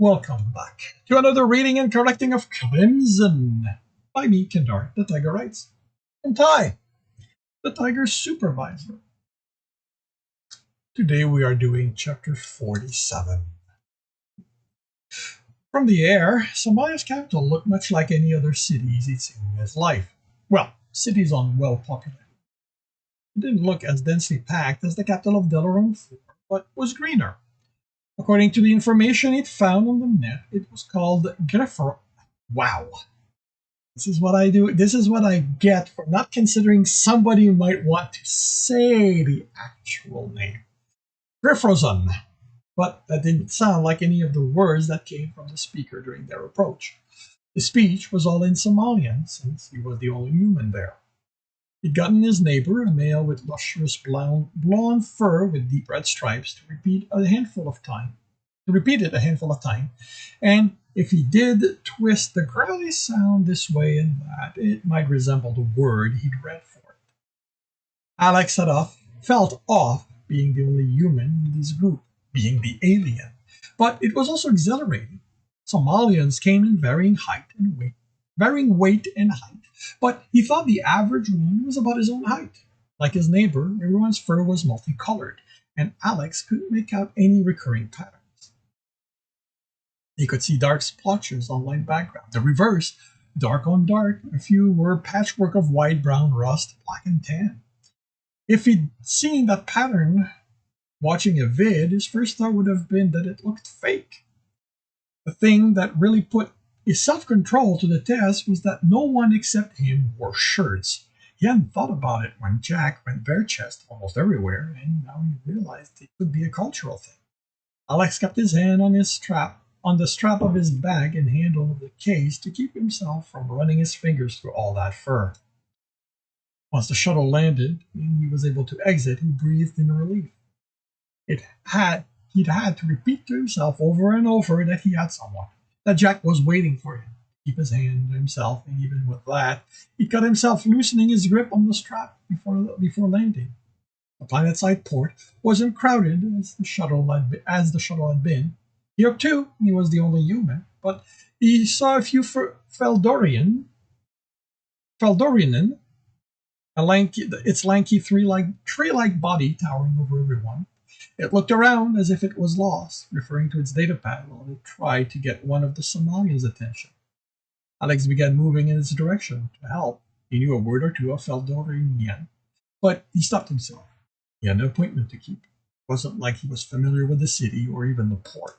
Welcome back to another reading and collecting of Crimson by me, Kendar, the Tiger Writes, and Ty, the Tiger Supervisor. Today we are doing chapter 47. From the air, Somalia's capital looked much like any other city he'd seen in his life. Well, cities on well populated. It didn't look as densely packed as the capital of Delaron 4, but was greener. According to the information it found on the net, it was called Greffer. Wow. This is what I do. This is what I get for not considering somebody might want to say the actual name. Grefrozen. But that didn't sound like any of the words that came from the speaker during their approach. The speech was all in Somalian, since he was the only human there. He'd gotten his neighbor, a male with lustrous blonde fur with deep red stripes, to repeat it a handful of times, and if he did twist the gravelly sound this way and that, it might resemble the word he'd read for it. Alex felt off being the only human in this group, being the alien, but it was also exhilarating. Somalians came in varying weight and height, but he thought the average one was about his own height. Like his neighbor, everyone's fur was multicolored, and Alex couldn't make out any recurring patterns. He could see dark splotches on light background. The reverse, dark on dark, a few were patchwork of white, brown, rust, black, and tan. If he'd seen that pattern watching a vid, his first thought would have been that it looked fake. The thing that really put his self-control to the test was that no one except him wore shirts. He hadn't thought about it when Jack went bare-chest almost everywhere, and now he realized it could be a cultural thing. Alex kept his hand on the strap of his bag and handle of the case to keep himself from running his fingers through all that fur. Once the shuttle landed and he was able to exit, he breathed in relief. He'd had to repeat to himself over and over that he had someone, that Jack was waiting for him. Keep his hand to himself, and even with that, he cut himself loosening his grip on the strap before landing. The planetside port wasn't crowded as the shuttle had been. Here too, he was the only human, but he saw a few Feldorianen, its lanky tree-like body towering over everyone. It looked around as if it was lost, referring to its datapad while it tried to get one of the Somalians' attention. Alex began moving in its direction to help. He knew a word or two of Feldorian, but he stopped himself. He had an appointment to keep. It wasn't like he was familiar with the city or even the port.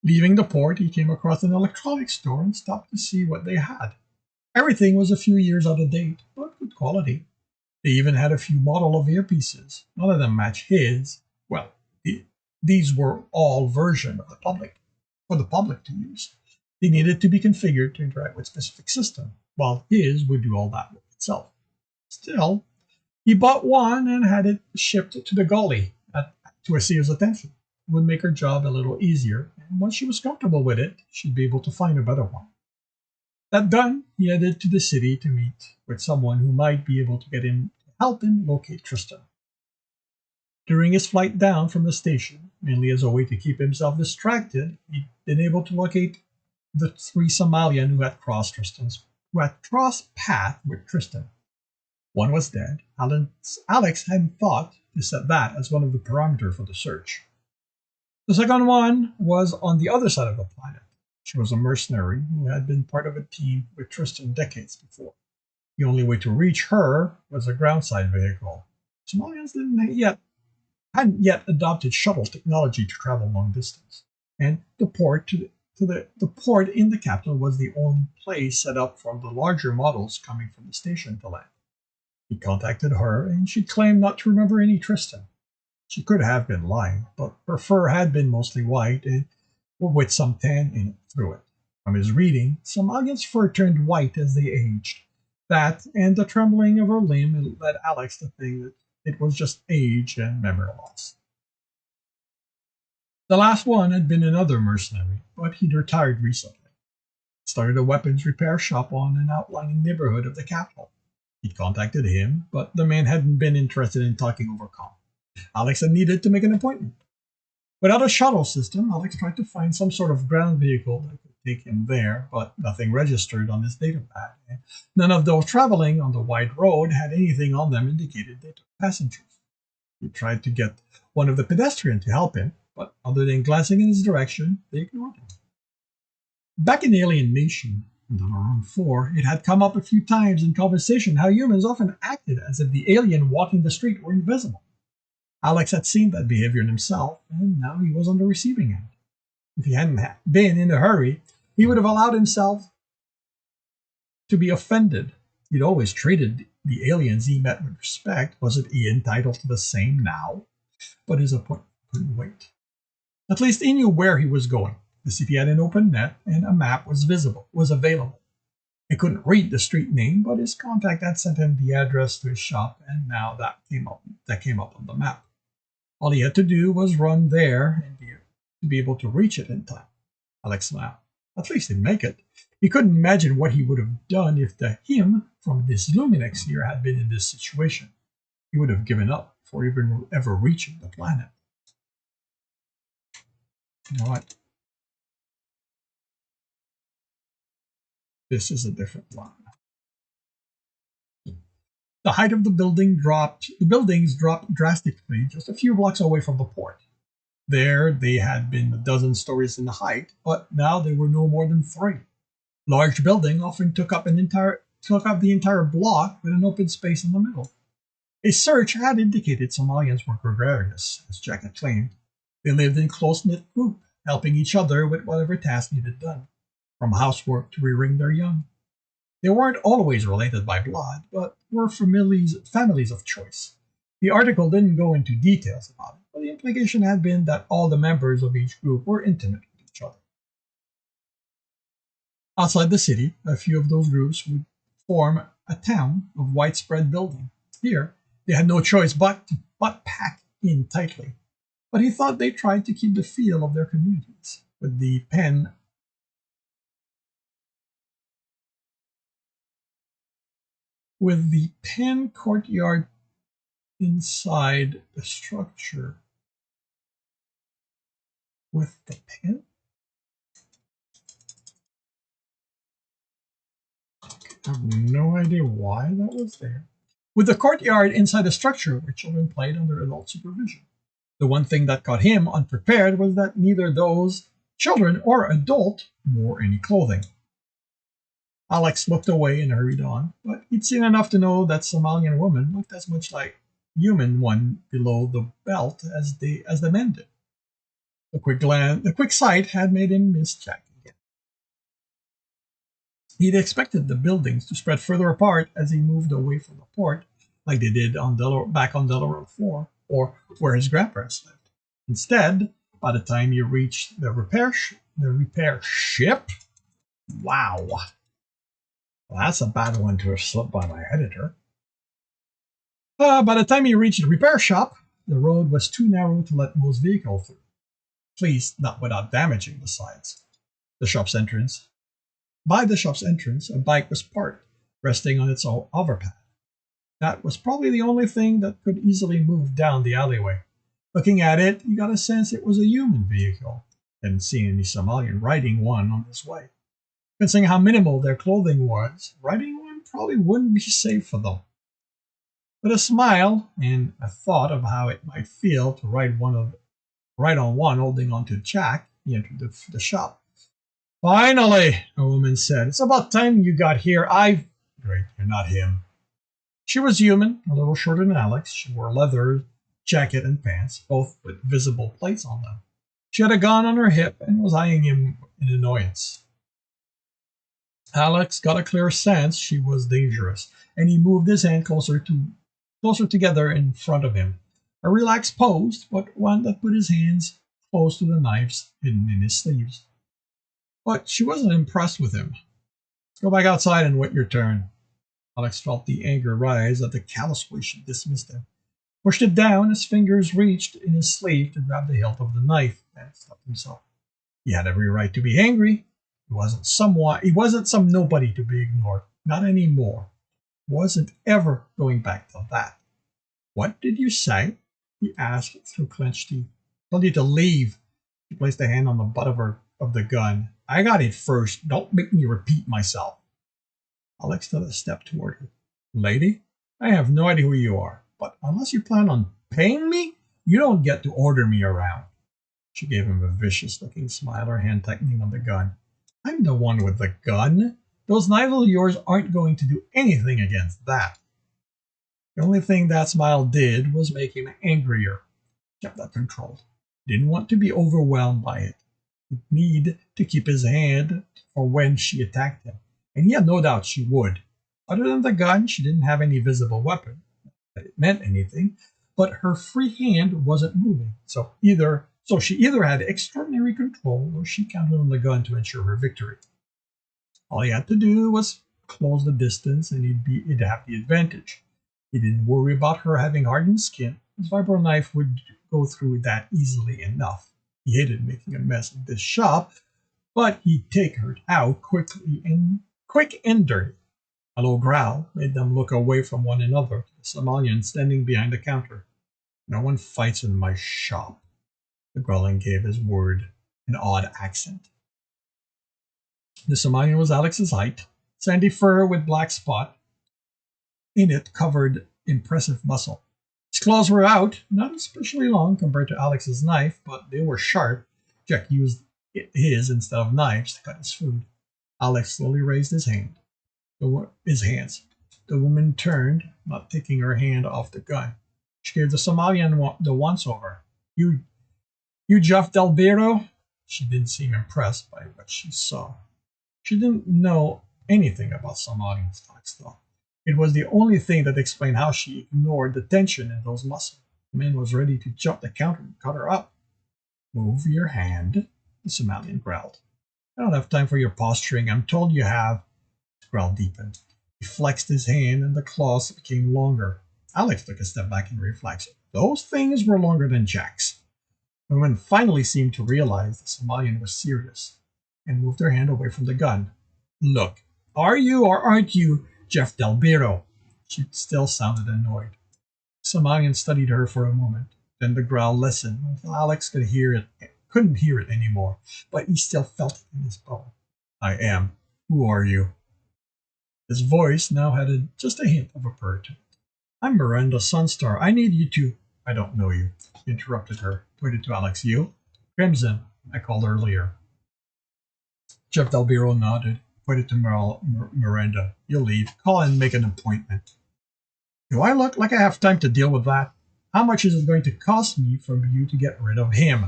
Leaving the port, he came across an electronics store and stopped to see what they had. Everything was a few years out of date, but good quality. They even had a few model of earpieces. None of them matched his. Well, these were all version of for the public to use. They needed to be configured to interact with specific system, while his would do all that work itself. Still, he bought one and had it shipped to the gully to Asia's attention. It would make her job a little easier, and once she was comfortable with it, she'd be able to find a better one. That done, he headed to the city to meet with someone who might be able to help him locate Tristan. During his flight down from the station, mainly as a way to keep himself distracted, he'd been able to locate the three Somalian who had crossed path with Tristan. One was dead. Alex hadn't thought to set that as one of the parameters for the search. The second one was on the other side of the planet. She was a mercenary who had been part of a team with Tristan decades before. The only way to reach her was a groundside vehicle. Somalians hadn't yet adopted shuttle technology to travel long distance, and the port in the capital was the only place set up for the larger models coming from the station to land. He contacted her, and she claimed not to remember any Tristan. She could have been lying, but her fur had been mostly white and with some tan in it through it. From his reading, Somalian's fur turned white as they aged. That and the trembling of her limb led Alex to think that it was just age and memory loss. The last one had been another mercenary, but he'd retired recently. Started a weapons repair shop on an outlying neighborhood of the capital. He'd contacted him, but the man hadn't been interested in talking over comm. Alex had needed to make an appointment. Without a shuttle system, Alex tried to find some sort of ground vehicle that could take him there, but nothing registered on his datapad. None of those traveling on the wide road had anything on them indicated they took passengers. He tried to get one of the pedestrians to help him, but other than glancing in his direction, they ignored him. Back in Alien Nation, in Dalaran 4, it had come up a few times in conversation how humans often acted as if the alien walking the street were invisible. Alex had seen that behavior in himself, and now he was on the receiving end. If he hadn't been in a hurry, he would have allowed himself to be offended. He'd always treated the aliens he met with respect. Wasn't he entitled to the same now? But his appointment couldn't wait. At least he knew where he was going. The city had an open net, and a map was available. He couldn't read the street name, but his contact had sent him the address to his shop, and now that came up on the map. All he had to do was run there and to be able to reach it in time. Alex smiled. At least he'd make it. He couldn't imagine what he would have done if the him from this Luminex here had been in this situation. He would have given up before even ever reaching the planet. You know what? This is a different one. The height of the buildings dropped drastically just a few blocks away from the port. There, they had been a dozen stories in height, but now they were no more than 3. Large buildings often took up the entire block with an open space in the middle. A search had indicated Somalians were gregarious, as Jack had claimed. They lived in close-knit group, helping each other with whatever task needed done, from housework to rearing their young. They weren't always related by blood, but were families of choice. The article didn't go into details about it, but the implication had been that all the members of each group were intimate with each other. Outside the city, a few of those groups would form a town of widespread building. Here, they had no choice but to pack in tightly. But he thought they tried to keep the feel of their communities. With the pen courtyard inside the structure. With the pen? I have no idea why that was there. With the courtyard inside the structure where children played under adult supervision. The one thing that caught him unprepared was that neither those children or adult wore any clothing. Alex looked away and hurried on, but he'd seen enough to know that Somalian women looked as much like human one below the belt as the men did. The quick sight had made him miss Jack again. He'd expected the buildings to spread further apart as he moved away from the port, like they did back on Delaware 4, or where his grandparents lived. Instead, by the time he reached the repair ship, wow. Well, that's a bad one to have slipped by my editor. By the time he reached the repair shop, the road was too narrow to let most vehicles through. At least not without damaging the sides. By the shop's entrance, a bike was parked, resting on its overpath. That was probably the only thing that could easily move down the alleyway. Looking at it, you got a sense it was a human vehicle. Hadn't seen any Somalian riding one on this way. Considering how minimal their clothing was, riding one probably wouldn't be safe for them. With a smile and a thought of how it might feel to ride on one holding onto Jack, he entered the shop. Finally, a woman said. It's about time you got here. Great, you're not him. She was human, a little shorter than Alex. She wore a leather jacket and pants, both with visible plates on them. She had a gun on her hip and was eyeing him in annoyance. Alex got a clear sense she was dangerous, and he moved his hand closer together in front of him. A relaxed pose, but one that put his hands close to the knives hidden in his sleeves. But she wasn't impressed with him. Go back outside and wait your turn. Alex felt the anger rise at the callous way she dismissed him. Pushed it down, his fingers reached in his sleeve to grab the hilt of the knife, and stopped himself. He had every right to be angry. He wasn't some nobody to be ignored. Not anymore. Wasn't ever going back to that. What did you say? He asked through clenched teeth. Told you to leave. She placed a hand on the butt of the gun. I got it first. Don't make me repeat myself. Alex took a step toward her. Lady, I have no idea who you are, but unless you plan on paying me, you don't get to order me around. She gave him a vicious-looking smile, her hand tightening on the gun. I'm the one with the gun. Those knives of yours aren't going to do anything against that. The only thing that smile did was make him angrier. Kept that controlled. Didn't want to be overwhelmed by it. He'd need to keep his hand for when she attacked him, and he had no doubt she would. Other than the gun, she didn't have any visible weapon. That it meant anything, but her free hand wasn't moving. So she either had extraordinary control or she counted on the gun to ensure her victory. All he had to do was close the distance and he'd have the advantage. He didn't worry about her having hardened skin. His vibro knife would go through that easily enough. He hated making a mess of this shop, but he'd take her out quick and dirty. A low growl made them look away from one another to the Somalian standing behind the counter. No one fights in my shop. The growling gave his word an odd accent. The Somalian was Alex's height, sandy fur with black spot in it covered impressive muscle. His claws were out, not especially long compared to Alex's knife, but they were sharp. Jack used his instead of knives to cut his food. Alex slowly raised his hands. The woman turned, not taking her hand off the gun. She gave the Somalian the once-over. You Jeff Del Biro? She didn't seem impressed by what she saw. She didn't know anything about Somalian stocks, though. It was the only thing that explained how she ignored the tension in those muscles. The man was ready to jump the counter and cut her up. Move your hand, the Somalian growled. I don't have time for your posturing. I'm told you have. His growl deepened. He flexed his hand and the claws became longer. Alex took a step back in reflex. Those things were longer than Jack's. The woman finally seemed to realize the Somalian was serious and moved her hand away from the gun. Look, are you or aren't you Jeff Del Biro? She still sounded annoyed. The Somalian studied her for a moment. Then the growl lessened until Alex couldn't hear it anymore, but he still felt it in his bone. I am. Who are you? His voice now had just a hint of a purr to it. I'm Miranda Sunstar. I need you to... I don't know you. He interrupted her, pointed to Alex. You? Crimson. I called earlier. Jeff Del Biro nodded, pointed to Miranda. You'll leave. Call and make an appointment. Do I look like I have time to deal with that? How much is it going to cost me for you to get rid of him?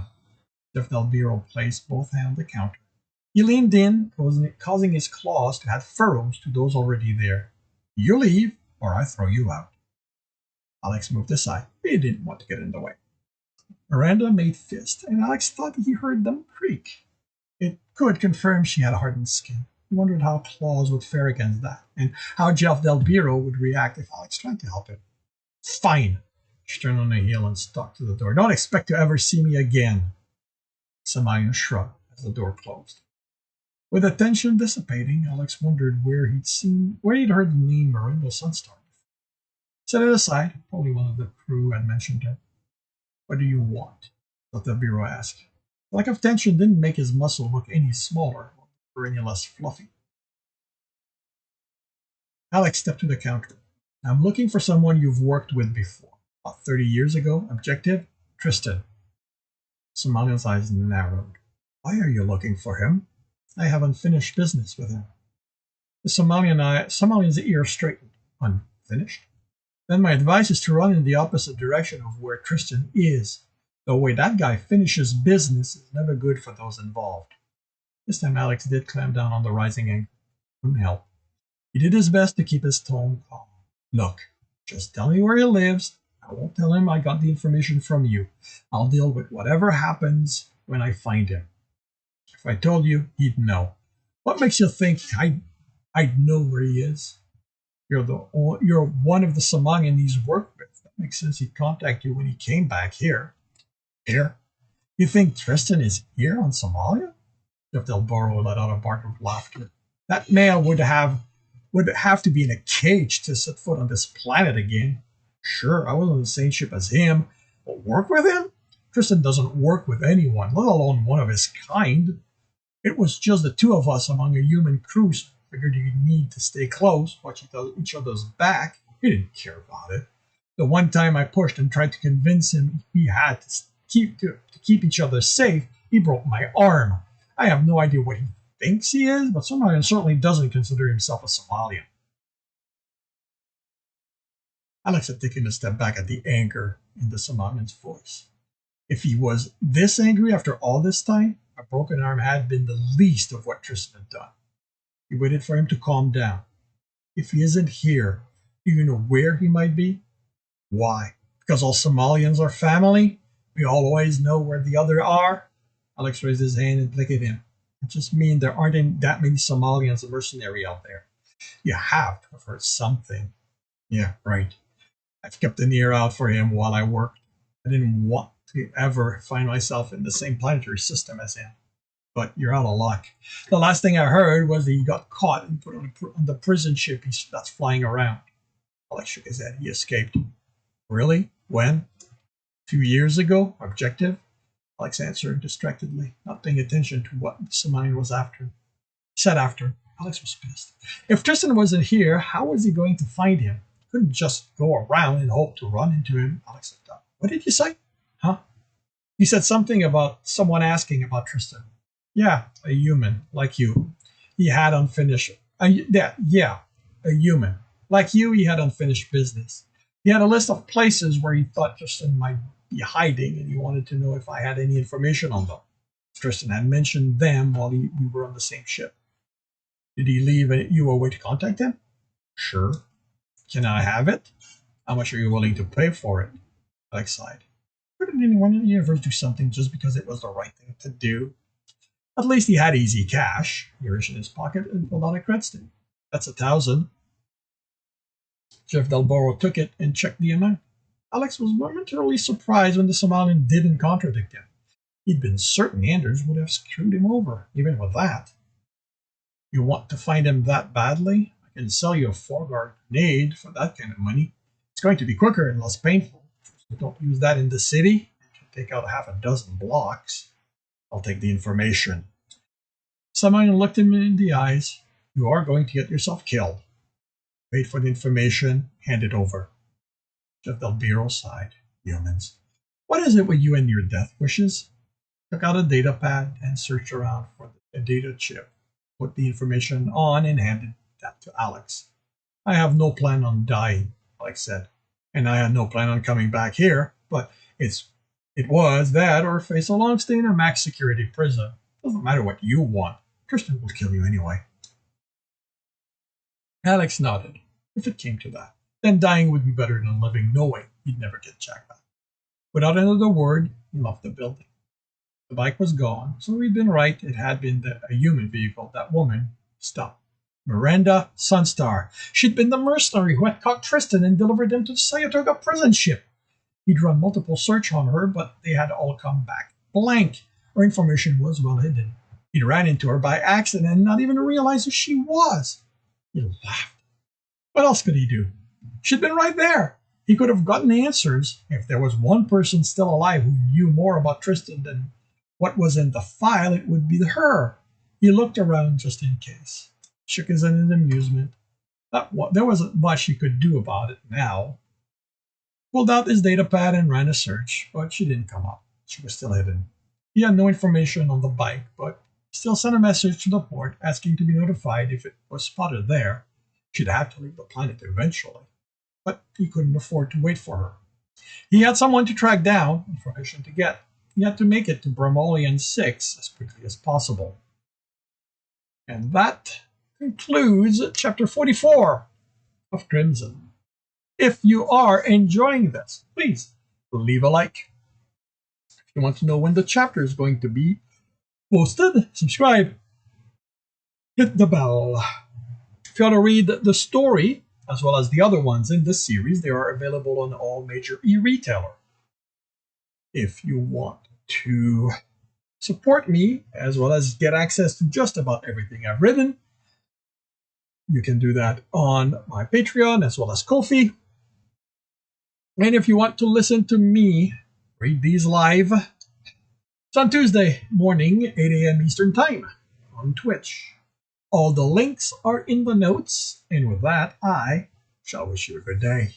Jeff Del Biro placed both hands on the counter. He leaned in, causing his claws to add furrows to those already there. You leave, or I throw you out. Alex moved aside. He didn't want to get in the way. Miranda made fist, and Alex thought he heard them creak. It could confirm she had hardened skin. He wondered how claws would fare against that, and how Jeff Del Biro would react if Alex tried to help him. Fine. She turned on her heel and stalked to the door. Don't expect to ever see me again. Somalian shrugged as the door closed. With the tension dissipating, Alex wondered where he'd heard the name Miranda Sunstar. Set it aside. Probably one of the crew had mentioned her. What do you want? Del Biro asked. The lack of tension didn't make his muscle look any smaller or any less fluffy. Alex stepped to the counter. I'm looking for someone you've worked with before. About 30 years ago. Objective? Tristan. Somalian's eyes narrowed. Why are you looking for him? I have unfinished business with him. The Somalian's ear straightened. Unfinished? Then my advice is to run in the opposite direction of where Tristan is. The way that guy finishes business is never good for those involved. This time Alex did clamp down on the rising anger. Couldn't help. He did his best to keep his tone calm. Look, just tell me where he lives. I won't tell him I got the information from you. I'll deal with whatever happens when I find him. If I told you, he'd know. What makes you think I'd know where he is? You're one of the Somalian he's worked with. That makes sense he'd contact you when he came back here. Here? You think Tristan is here on Somalia? Jeff Del Biro let out a bark of laughter. That man would have to be in a cage to set foot on this planet again. Sure, I was on the same ship as him, but work with him? Tristan doesn't work with anyone, let alone one of his kind. It was just the two of us among a human crew, so I figured you'd need to stay close, watch each other's back. He didn't care about it. The one time I pushed and tried to convince him we had to keep each other safe, he broke my arm. I have no idea what he thinks he is, but somehow he certainly doesn't consider himself a Somalian. Alex had taken a step back at the anger in the Somalian's voice. If he was this angry after all this time, a broken arm had been the least of what Tristan had done. He waited for him to calm down. If he isn't here, do you know where he might be? Why? Because all Somalians are family? We all always know where the other are? Alex raised his hand and blinked at him. It just means there aren't that many Somalians a mercenary out there. You have to have heard something. Yeah, right. I've kept an ear out for him while I worked. I didn't want to ever find myself in the same planetary system as him. But you're out of luck. The last thing I heard was that he got caught and put on the prison ship that's flying around. Alex shook his head. He escaped. Really? When? A few years ago? Objective? Alex answered distractedly, not paying attention to what Somalian was after. He said after. Alex was pissed. If Tristan wasn't here, how was he going to find him? He couldn't just go around and hope to run into him. Alex looked up. What did you say? Huh? You said something about someone asking about Tristan. Yeah, a human, like you. He had unfinished... a human. Like you, he had unfinished business. He had a list of places where he thought Tristan might be hiding, and he wanted to know if I had any information on them. Tristan had mentioned them while we were on the same ship. Did he leave you a way to contact him? Sure. Can I have it? How much are you willing to pay for it? Alex sighed. Couldn't anyone in the universe do something just because it was the right thing to do? At least he had easy cash. He reached in his pocket and pulled out a credit stick. That's 1,000. Jeff Delboro took it and checked the amount. Alex was momentarily surprised when the Somalian didn't contradict him. He'd been certain Anders would have screwed him over, even with that. You want to find him that badly? I can sell you a 4-guard grenade for that kind of money. It's going to be quicker and less painful. So don't use that in the city. It should take out half a dozen blocks. I'll take the information. Somalian looked him in the eyes. You are going to get yourself killed. Wait for the information, hand it over. Jeff Del Biro sighed. Humans. What is it with you and your death wishes? Took out a data pad and searched around for a data chip. Put the information on and handed that to Alex. I have no plan on dying, Alex said. And I had no plan on coming back here, but it was that or face a long stay in a max security prison. Doesn't matter what you want. Tristan will kill you anyway. Alex nodded. If it came to that, then dying would be better than living knowing he'd never get Jack back. Without another word, he left the building. The bike was gone, so he'd been right. It had been a human vehicle. That woman stopped. Miranda Sunstar. She'd been the mercenary who had caught Tristan and delivered him to the Sayatoga prison ship. He'd run multiple search on her, but they had all come back blank. Her information was well hidden. He ran into her by accident and not even realized who she was. He laughed. What else could he do? She'd been right there. He could have gotten answers. If there was one person still alive who knew more about Tristan than what was in the file, it would be her. He looked around just in case. Shook his head in amusement. There wasn't much he could do about it now. Pulled out his data pad and ran a search, but she didn't come up. She was still hidden. He had no information on the bike, but still sent a message to the port asking to be notified if it was spotted there. She'd have to leave the planet eventually, but he couldn't afford to wait for her. He had someone to track down, information to get. He had to make it to Bramolian 6 as quickly as possible. And that concludes Chapter 44 of Crimson. If you are enjoying this, please leave a like. If you want to know when the chapter is going to be posted, subscribe. Hit the bell. If you want to read the story, as well as the other ones in this series, they are available on all major e-retailer. If you want to support me, as well as get access to just about everything I've written, you can do that on my Patreon, as well as Ko-fi. And if you want to listen to me read these live. It's on Tuesday morning, 8 a.m. Eastern Time on Twitch. All the links are in the notes, and with that, I shall wish you a good day.